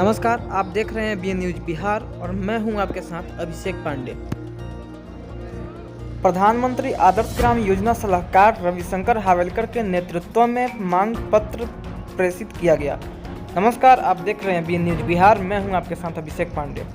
नमस्कार, आप देख रहे हैं बीएन न्यूज बिहार और मैं हूं आपके साथ अभिषेक पांडे। प्रधानमंत्री आदर्श ग्राम योजना सलाहकार रविशंकर हावेलकर के नेतृत्व में मांग पत्र प्रेषित किया गया। नमस्कार, आप देख रहे हैं बीएन न्यूज बिहार, मैं हूं आपके साथ अभिषेक पांडे।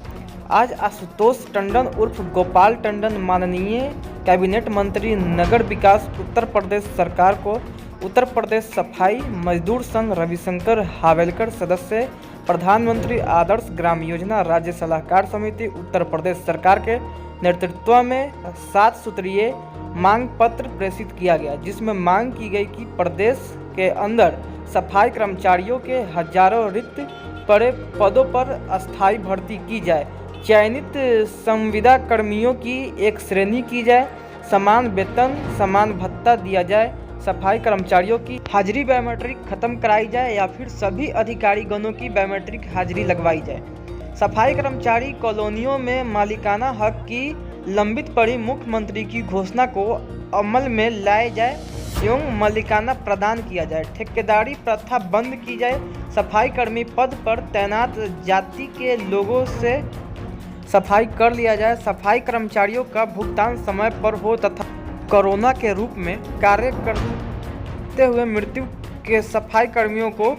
आज आशुतोष टंडन उर्फ गोपाल टंडन माननीय कैबिनेट मंत्री नगर विकास उत्तर प्रदेश सरकार को उत्तर प्रदेश सफाई मजदूर संघ रविशंकर हावेलकर सदस्य प्रधानमंत्री आदर्श ग्राम योजना राज्य सलाहकार समिति उत्तर प्रदेश सरकार के नेतृत्व में 7 सूत्रीय मांग पत्र प्रेषित किया गया, जिसमें मांग की गई कि प्रदेश के अंदर सफाई कर्मचारियों के हजारों रिक्त पड़े पदों पर अस्थायी भर्ती की जाए, चयनित संविदा कर्मियों की एक श्रेणी की जाए, समान वेतन समान भत्ता दिया जाए, सफाई कर्मचारियों की हाजिरी बायोमेट्रिक खत्म कराई जाए या फिर सभी अधिकारी गणों की बायोमेट्रिक हाजिरी लगवाई जाए। सफाई कर्मचारी कॉलोनियों में मालिकाना हक की लंबित पड़ी मुख्यमंत्री की घोषणा को अमल में लाए जाए एवं मालिकाना प्रदान किया जाए। ठेकेदारी प्रथा बंद की जाए। सफाई कर्मी पद पर तैनात जाति के लोगों से सफाई कर लिया जाए। सफाई कर्मचारियों का भुगतान समय पर हो तथा कोरोना के रूप में कार्य करते हुए मृत्यु के सफाई कर्मियों को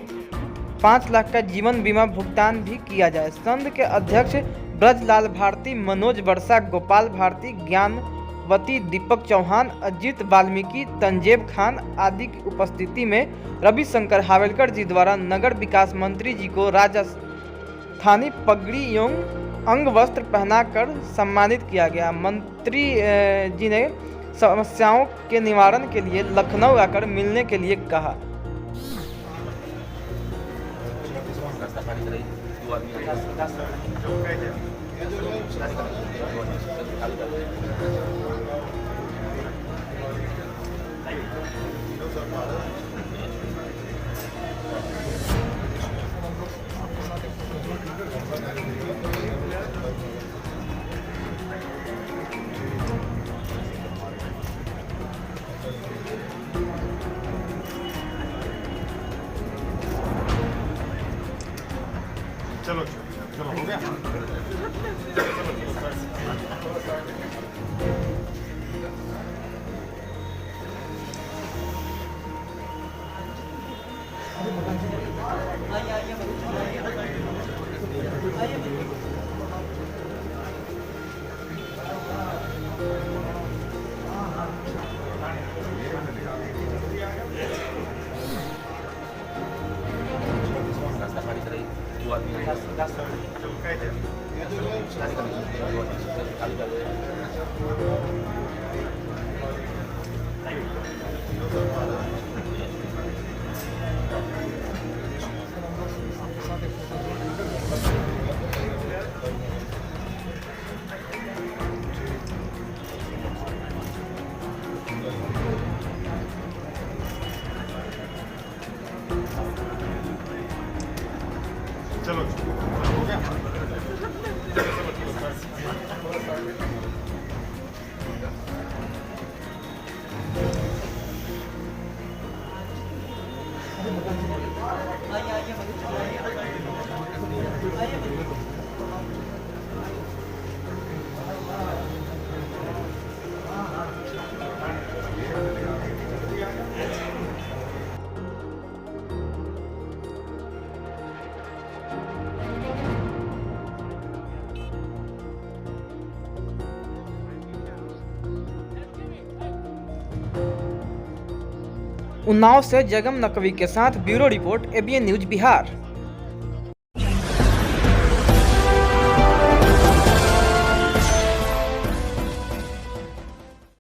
5 लाख का जीवन बीमा भुगतान भी किया जाए। संघ के अध्यक्ष ब्रजलाल भारती, मनोज वर्षा, गोपाल भारती, ज्ञानवती, दीपक चौहान, अजीत वाल्मीकि, तंजेब खान आदि की उपस्थिति में रविशंकर हावेलकर जी द्वारा नगर विकास मंत्री जी को राजस्थानी पगड़ी एवं अंग वस्त्र पहनाकर सम्मानित किया गया। मंत्री जी ने समस्याओं के निवारण के लिए लखनऊ आकर मिलने के लिए कहा। चलो हो गया। चलो हो गया। उन्नाव से जगम नकवी के साथ bureau report ABN news Bihar.